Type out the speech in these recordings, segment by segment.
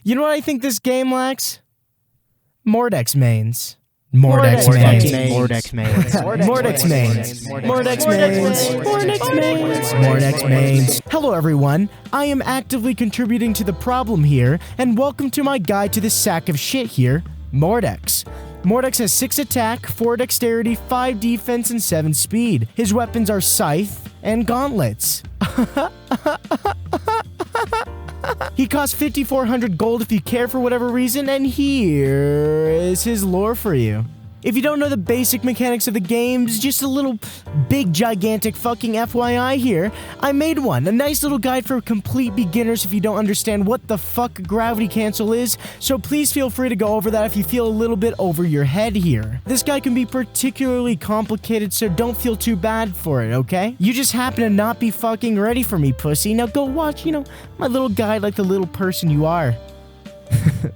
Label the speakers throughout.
Speaker 1: You know what I think this game lacks? Mordex mains.
Speaker 2: Mordex mains.
Speaker 1: Mordex mains. Mordex mains. Mordex mains. Mordex mains. Mordex mains. Hello everyone, I am actively contributing to the problem here, and welcome to my guide to this sack of shit here, Mordex. Mordex has 6 attack, 4 dexterity, 5 defense, and 7 speed. His weapons are Scythe and Gauntlets. He costs 5,400 gold if you care for whatever reason, and here is his lore for you. If you don't know the basic mechanics of the game, just a little big gigantic fucking FYI here, I made one, a nice little guide for complete beginners if you don't understand what the fuck gravity cancel is, so please feel free to go over that if you feel a little bit over your head here. This guide can be particularly complicated, so don't feel too bad for it, okay? You just happen to not be fucking ready for me, pussy. Now go watch, my little guide like the little person you are.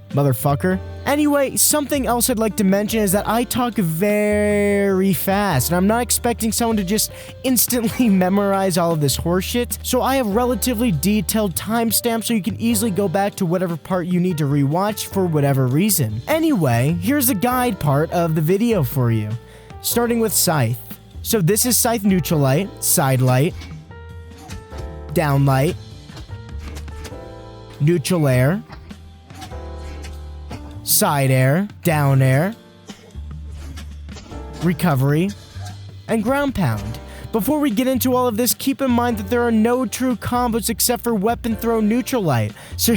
Speaker 1: Motherfucker. Anyway, something else I'd like to mention is that I talk very fast, and I'm not expecting someone to just instantly memorize all of this horseshit, so I have relatively detailed timestamps so you can easily go back to whatever part you need to rewatch for whatever reason. Anyway, here's the guide part of the video for you, starting with Scythe. So this is Scythe Neutral Air, Sidelight, Downlight, Neutral Air, Side Air, Down Air, Recovery, and Groundpound. Before we get into all of this, keep in mind that there are no true combos except for Weapon Throw Neutral Light. So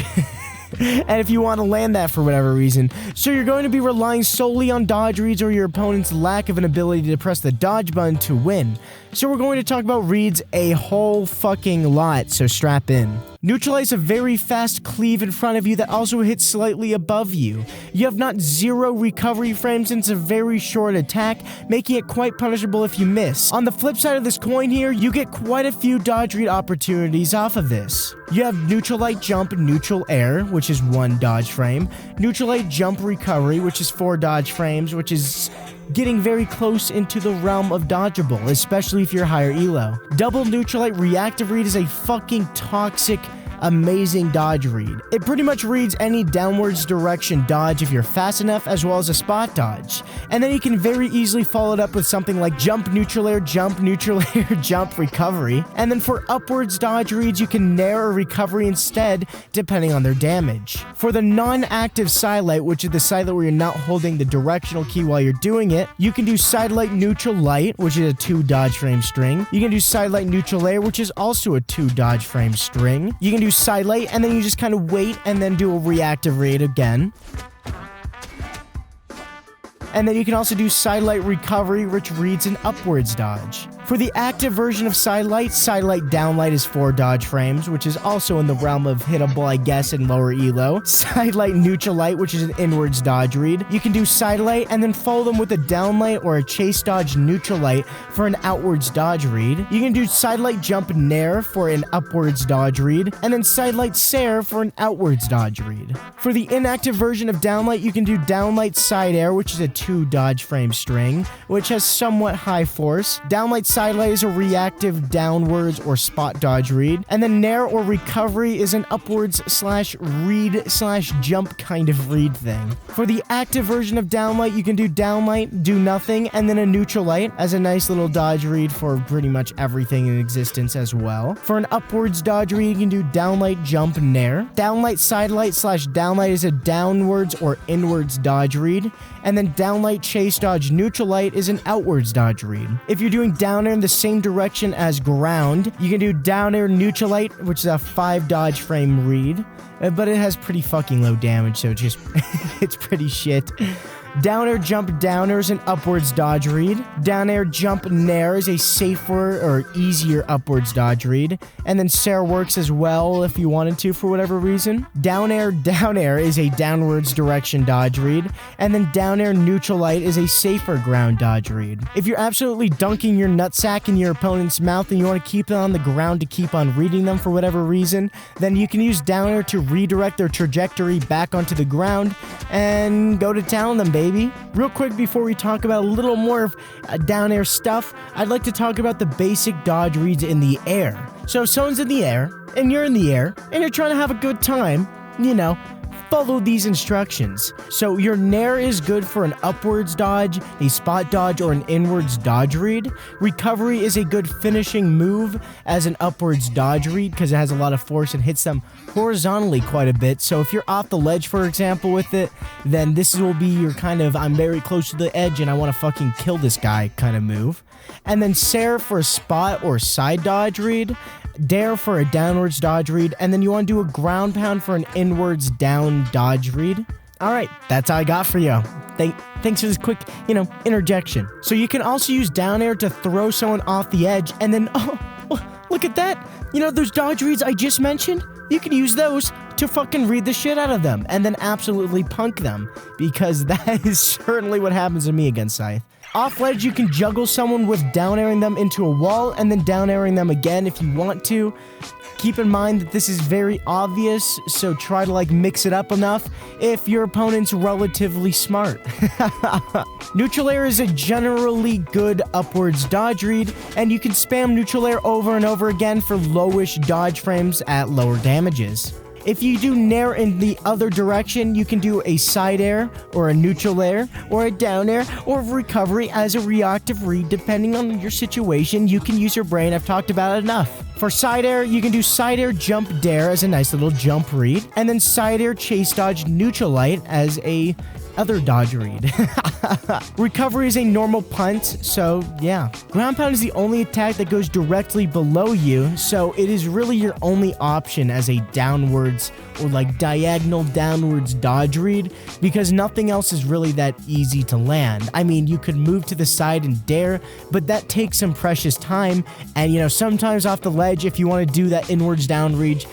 Speaker 1: and if you want to land that for whatever reason. So you're going to be relying solely on dodge reads or your opponent's lack of an ability to press the dodge button to win. So we're going to talk about reads a whole fucking lot, so strap in. Neutralize a very fast cleave in front of you that also hits slightly above you. You have not 0 recovery frames and it's a very short attack, making it quite punishable if you miss. On the flip side of this coin here, you get quite a few dodge read opportunities off of this. You have Neutral Light Jump Neutral Air, which is 1 dodge frame. Neutral Light Jump Recovery, which is 4 dodge frames, which is getting very close into the realm of dodgeable, especially if you're higher elo. Double Neutral Light Reactive Read is a fucking toxic, amazing dodge read. It pretty much reads any downwards direction dodge if you're fast enough, as well as a spot dodge. And then you can very easily follow it up with something like Jump Neutral Air, Jump Neutral Air, Jump Recovery. And then for upwards dodge reads, you can Nair or Recovery instead, depending on their damage. For the non-active Sidelight, which is the Sidelight where you're not holding the directional key while you're doing it, you can do Sidelight Neutral Light, which is a 2 dodge frame string. You can do Sidelight Neutral Air, which is also a 2 dodge frame string. You can do Sidelight, and then you just kind of wait and then do a reactive raid again. And then you can also do Sidelight Recovery, which reads an upwards dodge. For the active version of Sidelight, Sidelight Downlight is 4 dodge frames, which is also in the realm of hittable, I guess, in lower elo. Sidelight Neutral Light, which is an inwards dodge read. You can do Sidelight and then follow them with a Downlight or a Chase Dodge Neutral Light for an outwards dodge read. You can do Sidelight Jump Nair for an upwards dodge read, and then Sidelight Sair for an outwards dodge read. For the inactive version of Downlight, you can do Downlight Side Air, which is a 2 dodge frame string, which has somewhat high force. Downlight Sidelight is a reactive downwards or spot dodge read, and then Nair or Recovery is an upwards / read / jump kind of read thing. For the active version of Downlight, you can do Downlight, do nothing, and then a Neutral Light as a nice little dodge read for pretty much everything in existence as well. For an upwards dodge read, you can do Downlight Jump Nair. Downlight Sidelight / Downlight is a downwards or inwards dodge read, and then Downlight Chase Dodge Neutral Light is an outwards dodge read. If you're doing Down Air in the same direction as ground, you can do Down Air Neutral Light, which is a 5 dodge frame read, but it has pretty fucking low damage, so it's pretty shit. Down Air Jump Down Air is an upwards dodge read. Down Air Jump Nair is a safer or easier upwards dodge read. And then Sair works as well if you wanted to for whatever reason. Down Air is a downwards direction dodge read. And then Down Air Neutral Light is a safer ground dodge read. If you're absolutely dunking your nutsack in your opponent's mouth and you want to keep it on the ground to keep on reading them for whatever reason, then you can use Down Air to redirect their trajectory back onto the ground and go to town on them, baby. Real quick before we talk about a little more of Down Air stuff, I'd like to talk about the basic dodge reads in the air. So if someone's in the air, and you're in the air, and you're trying to have a good time, follow these instructions. So your Nair is good for an upwards dodge, a spot dodge, or an inwards dodge read. Recovery is a good finishing move as an upwards dodge read because it has a lot of force and hits them horizontally quite a bit. So if you're off the ledge, for example, with it, then this will be your kind of, I'm very close to the edge and I want to fucking kill this guy kind of move. And then Sair for a spot or side dodge read. Dare for a downwards dodge read, and then you want to do a ground pound for an inwards down dodge read. All right, that's all I got for you. Thanks for this quick, interjection. So you can also use down air to throw someone off the edge, and then, oh, look at that. Those dodge reads I just mentioned? You can use those to fucking read the shit out of them, and then absolutely punk them, because that is certainly what happens to me against Scythe. Off ledge, you can juggle someone with down airing them into a wall and then down airing them again if you want to. Keep in mind that this is very obvious, so try to mix it up enough if your opponent's relatively smart. Neutral air is a generally good upwards dodge read, and you can spam neutral air over and over again for lowish dodge frames at lower damages. If you do Nair in the other direction, you can do a side air, or a neutral air, or a down air, or recovery as a reactive read. Depending on your situation, you can use your brain. I've talked about it enough. For side air, you can do side air jump dare as a nice little jump read, and then side air chase dodge neutral light as a other dodge read. Recovery is a normal punt, so yeah. Ground pound is the only attack that goes directly below you, so it is really your only option as a downwards or diagonal downwards dodge read, because nothing else is really that easy to land. I mean, you could move to the side and dare, but that takes some precious time, and sometimes off the ledge, if you want to do that inwards down read,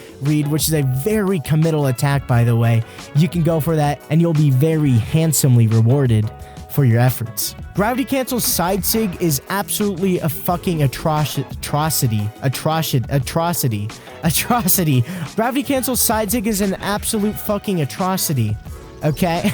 Speaker 1: which is a very committal attack, by the way, you can go for that, and you'll be very handsomely rewarded for your efforts. Gravity cancel side sig is absolutely a fucking atrocity. Gravity cancel side sig is an absolute fucking atrocity. Okay?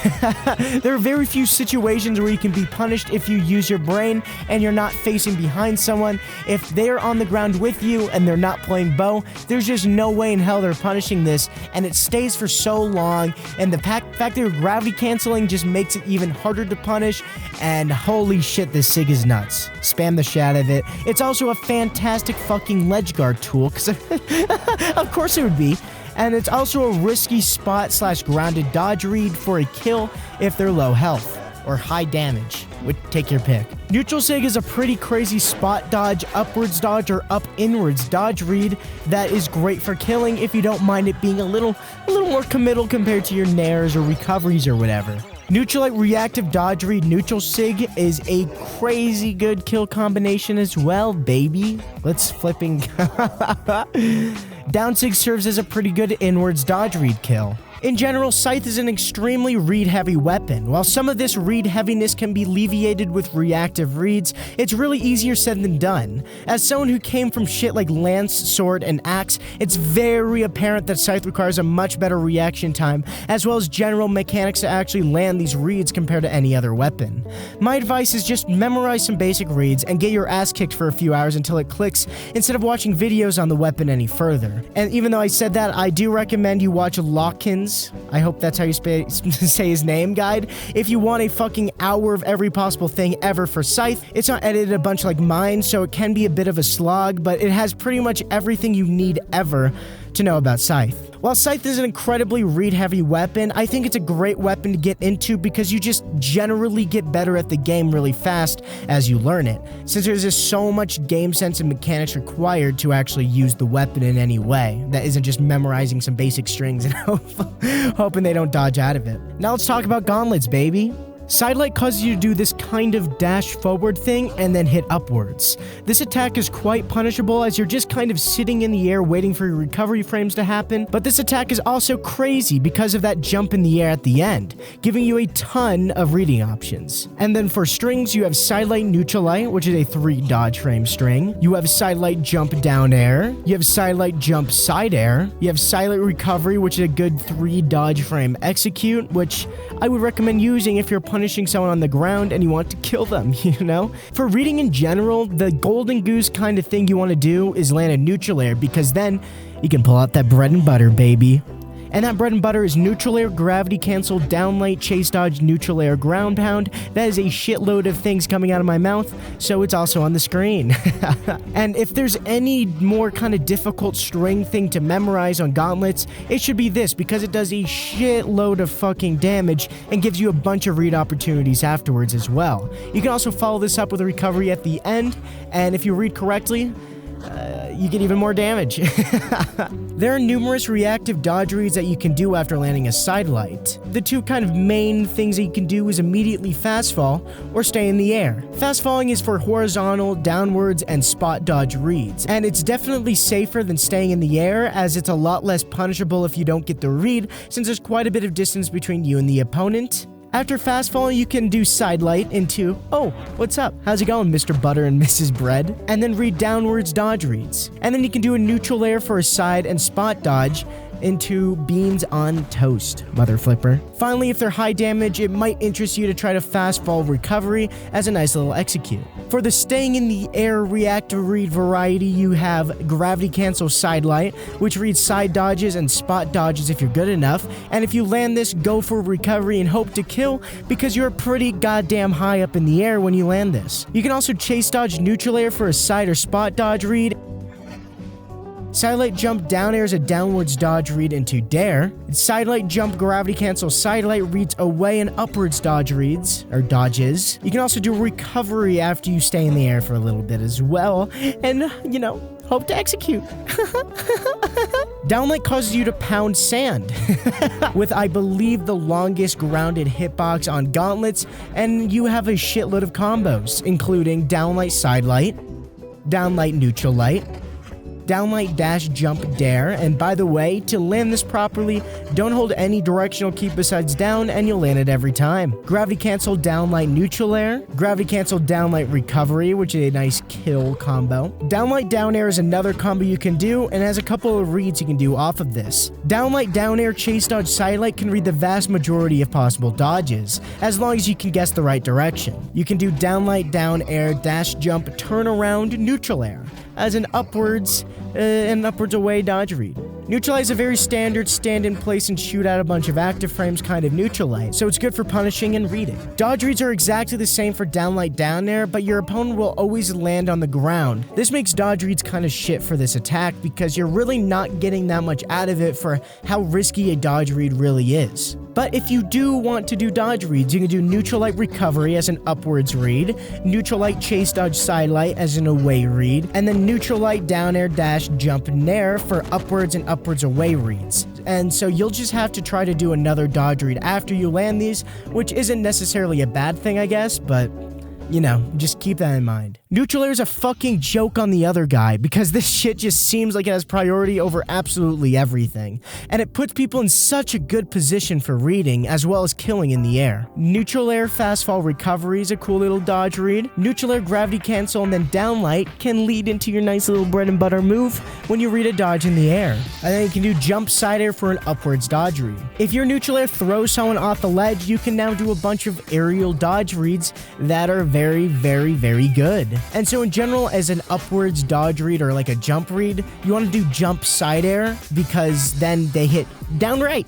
Speaker 1: There are very few situations where you can be punished if you use your brain and you're not facing behind someone. If they're on the ground with you and they're not playing bow, there's just no way in hell they're punishing this, and it stays for so long, and the fact that you're gravity canceling just makes it even harder to punish, and holy shit, this sig is nuts. Spam the shit out of it. It's also a fantastic fucking ledge guard tool, because of course it would be. And it's also a risky spot/grounded dodge read for a kill if they're low health or high damage. Take your pick. Neutral sig is a pretty crazy spot dodge, upwards dodge, or up inwards dodge read that is great for killing if you don't mind it being a little more committal compared to your nairs or recoveries or whatever. Neutral reactive dodge read neutral sig is a crazy good kill combination as well, baby. Let's flipping. Down sig serves as a pretty good inwards dodge read kill. In general, Scythe is an extremely read-heavy weapon. While some of this read heaviness can be alleviated with reactive reads, it's really easier said than done. As someone who came from shit like Lance, Sword, and Axe, it's very apparent that Scythe requires a much better reaction time, as well as general mechanics to actually land these reads compared to any other weapon. My advice is just memorize some basic reads and get your ass kicked for a few hours until it clicks, instead of watching videos on the weapon any further. And even though I said that, I do recommend you watch Lockins, I hope that's how you say his name, guide. If you want a fucking hour of every possible thing ever for Scythe, it's not edited a bunch like mine, so it can be a bit of a slog, but it has pretty much everything you need ever to know about Scythe. While Scythe is an incredibly read-heavy weapon, I think it's a great weapon to get into because you just generally get better at the game really fast as you learn it, since there's just so much game sense and mechanics required to actually use the weapon in any way that isn't just memorizing some basic strings and hoping they don't dodge out of it. Now let's talk about gauntlets, baby. Sidelight causes you to do this kind of dash forward thing and then hit upwards. This attack is quite punishable as you're just kind of sitting in the air waiting for your recovery frames to happen, but this attack is also crazy because of that jump in the air at the end, giving you a ton of reading options. And then for strings, you have Sidelight Neutral Light, which is a 3 dodge frame string. You have Sidelight Jump Down Air. You have Sidelight Jump Side Air. You have Sidelight Recovery, which is a good 3 dodge frame execute, which I would recommend using if you're punishing someone on the ground and you want to kill them, For reading in general, the golden goose kind of thing you want to do is land a neutral air, because then you can pull out that bread and butter, baby. And that bread and butter is Neutral Air, Gravity Cancel, Downlight, Chase Dodge, Neutral Air, Groundpound. That is a shitload of things coming out of my mouth, so it's also on the screen. And if there's any more kind of difficult string thing to memorize on Gauntlets, it should be this, because it does a shitload of fucking damage and gives you a bunch of read opportunities afterwards as well. You can also follow this up with a recovery at the end, and if you read correctly, you get even more damage. There are numerous reactive dodge reads that you can do after landing a Sidelight. The two kind of main things that you can do is immediately fast fall or stay in the air. Fast falling is for horizontal, downwards, and spot dodge reads, and it's definitely safer than staying in the air, as it's a lot less punishable if you don't get the read, since there's quite a bit of distance between you and the opponent. After fast fall, you can do Sidelight into, oh, what's up? How's it going, Mr. Butter and Mrs. Bread? And then read downwards dodge reads. And then you can do a Neutral Air for a side and spot dodge into beans on toast, mother flipper. Finally, if they're high damage, it might interest you to try to fast fall recovery as a nice little execute. For the staying in the air reactive read variety, you have Gravity Cancel Sidelight, which reads side dodges and spot dodges if you're good enough, and if you land this, go for recovery and hope to kill, because you're pretty goddamn high up in the air when you land this. You can also Chase Dodge Neutral Air for a side or spot dodge read. Sidelight Jump Down Air is a downwards dodge read into Dare. Sidelight Jump Gravity Cancel Sidelight reads away and upwards dodge reads, or dodges. You can also do recovery after you stay in the air for a little bit as well, and, you know, hope to execute. Downlight causes you to pound sand with, I believe, the longest grounded hitbox on Gauntlets, and you have a shitload of combos, including Downlight Sidelight, Downlight Neutral Light, Downlight Dash Jump Dare, and by the way, to land this properly, don't hold any directional key besides down and you'll land it every time. Gravity Cancel Downlight Neutral Air, Gravity Cancel Downlight Recovery, which is a nice kill combo. Downlight Down Air is another combo you can do and has a couple of reads you can do off of this. Downlight Down Air Chase Dodge Sidelight can read the vast majority of possible dodges, as long as you can guess the right direction. You can do Downlight Down Air Dash Jump Turnaround Neutral Air as an upwards away dodge read. Neutral is a very standard stand in place and shoot out a bunch of active frames kind of Neutral Light, so it's good for punishing and reading. Dodge reads are exactly the same for Downlight Down Air, but your opponent will always land on the ground. This makes dodge reads kind of shit for this attack because you're really not getting that much out of it for how risky a dodge read really is. But if you do want to do dodge reads, you can do Neutral Light Recovery as an upwards read, Neutral Light Chase Dodge Sidelight as an away read, and then Neutral Light Down Air Dash Jump Nair for upwards and upwards away reads. And so you'll just have to try to do another dodge read after you land these, which isn't necessarily a bad thing, I guess, but you know, just keep that in mind. Neutral Air is a fucking joke on the other guy because this shit just seems like it has priority over absolutely everything, and it puts people in such a good position for reading as well as killing in the air. Neutral Air Fast Fall Recovery is a cool little dodge read. Neutral Air Gravity Cancel and then Downlight can lead into your nice little bread and butter move when you read a dodge in the air. And then you can do Jump Side Air for an upwards dodge read. If your Neutral Air throws someone off the ledge, you can now do a bunch of aerial dodge reads that are very, very, very good. And so in general, as an upwards dodge read or like a jump read, you want to do Jump Side Air because then they hit down right,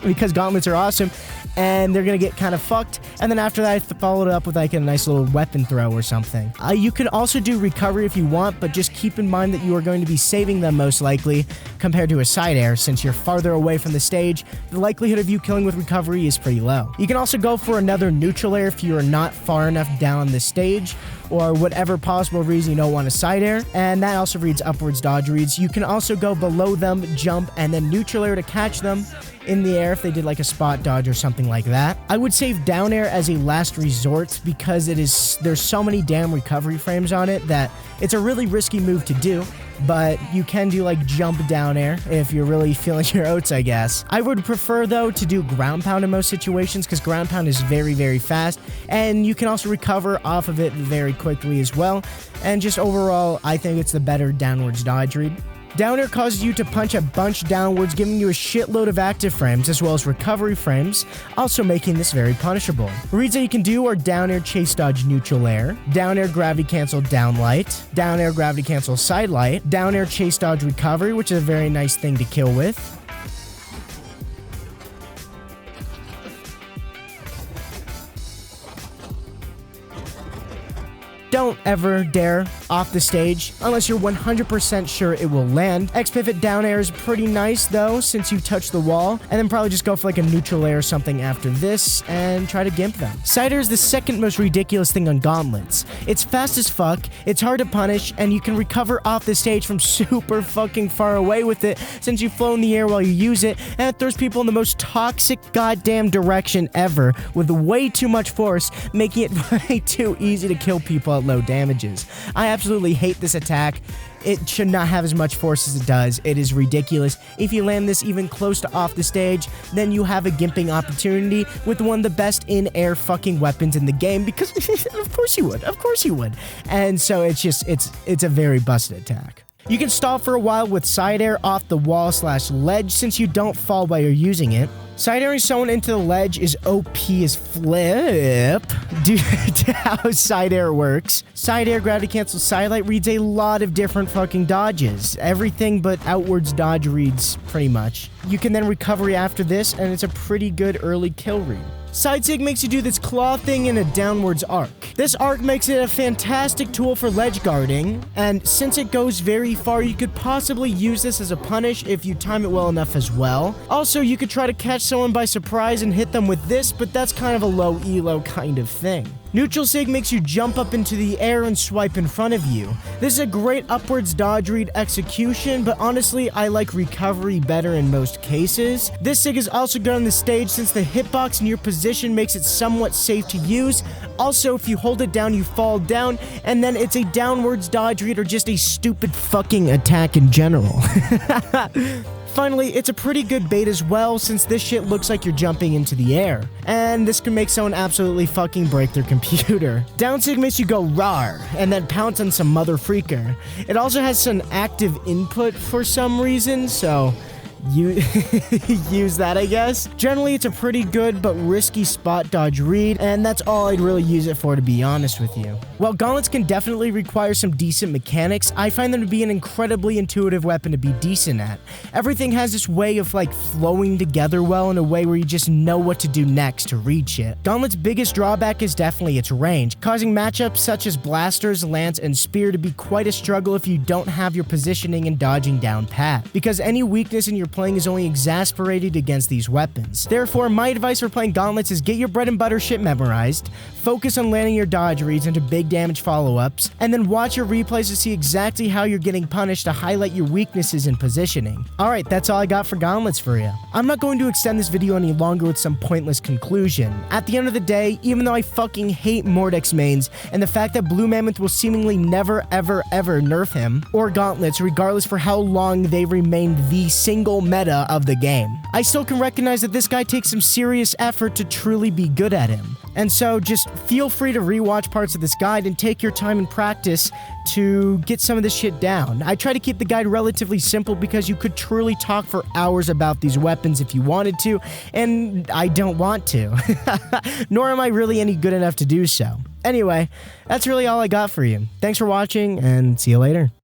Speaker 1: because gauntlets are awesome and they're gonna get kind of fucked. And then after that, I followed it up with like a nice little weapon throw or something. You can also do recovery if you want, but just keep in mind that you are going to be saving them most likely compared to a side air. Since you're farther away from the stage, the likelihood of you killing with recovery is pretty low. You can also go for another neutral air if you are not far enough down the stage, or whatever possible reason you don't want a side air, and that also reads upwards dodge reads. You can also go below them, jump, and then neutral air to catch them in the air if they did like a spot dodge or something like that. I would save down air as a last resort because there's so many damn recovery frames on it that it's a really risky move to do, but you can do like jump down air if you're really feeling your oats, I guess. I would prefer though to do ground pound in most situations because ground pound is very, very fast, and you can also recover off of it very quickly as well. And just overall, I think it's the better downwards dodge read. Down air causes you to punch a bunch downwards, giving you a shitload of active frames as well as recovery frames, also making this very punishable. Reads that you can do are down air chase dodge neutral air, down air gravity cancel downlight, down air gravity cancel sidelight, down air chase dodge recovery, which is a very nice thing to kill with, Don't ever dare off the stage unless you're 100% sure it will land. X-Pivot Down Air is pretty nice though, since you touch the wall, and then probably just go for like a neutral air or something after this and try to gimp them. Side Air is the second most ridiculous thing on Gauntlets. It's fast as fuck, it's hard to punish, and you can recover off the stage from super fucking far away with it since you flow in the air while you use it, and it throws people in the most toxic goddamn direction ever with way too much force, making it way too easy to kill people at low damages. I absolutely hate this attack. It should not have as much force as it does. It is ridiculous. If you land this even close to off the stage, then you have a gimping opportunity with one of the best in-air fucking weapons in the game, because of course you would. Of course you would. And so it's a very busted attack. You can stall for a while with Side Air off the wall / ledge since you don't fall while you're using it. Side airing someone into the ledge is OP as flip due to how Side Air works. Side Air Gravity Cancel Sidelight reads a lot of different fucking dodges. Everything but outwards dodge reads pretty much. You can then recovery after this, and it's a pretty good early kill read. Side Sig makes you do this claw thing in a downwards arc. This arc makes it a fantastic tool for ledge guarding, and since it goes very far, you could possibly use this as a punish if you time it well enough as well. Also, you could try to catch someone by surprise and hit them with this, but that's kind of a low elo kind of thing. Neutral Sig makes you jump up into the air and swipe in front of you. This is a great upwards dodge read execution, but honestly, I like recovery better in most cases. This Sig is also good on the stage since the hitbox in your position makes it somewhat safe to use. Also, if you hold it down, you fall down, and then it's a downwards dodge read or just a stupid fucking attack in general. Finally, it's a pretty good bait as well, since this shit looks like you're jumping into the air. And this can make someone absolutely fucking break their computer. Down Sig makes you go rawr, and then pounce on some mother freaker. It also has some active input for some reason, so you use that, I guess. Generally, it's a pretty good but risky spot dodge read, and that's all I'd really use it for, to be honest with you. While gauntlets can definitely require some decent mechanics, I find them to be an incredibly intuitive weapon to be decent at. Everything has this way of like flowing together well in a way where you just know what to do next to reach it. Gauntlet's biggest drawback is definitely its range, causing matchups such as blasters, lance, and spear to be quite a struggle if you don't have your positioning and dodging down pat, because any weakness in your playing is only exasperated against these weapons. Therefore, my advice for playing gauntlets is get your bread and butter shit memorized, focus on landing your dodge reads into big damage follow-ups, and then watch your replays to see exactly how you're getting punished to highlight your weaknesses in positioning. Alright, that's all I got for gauntlets for you. I'm not going to extend this video any longer with some pointless conclusion. At the end of the day, even though I fucking hate Mordex mains, and the fact that Blue Mammoth will seemingly never ever nerf him, or gauntlets regardless for how long they remained the single meta of the game, I still can recognize that this guy takes some serious effort to truly be good at him. And so just feel free to rewatch parts of this guide and take your time and practice to get some of this shit down. I try to keep the guide relatively simple because you could truly talk for hours about these weapons if you wanted to, and I don't want to. Nor am I really any good enough to do so. Anyway, that's really all I got for you. Thanks for watching, and see you later.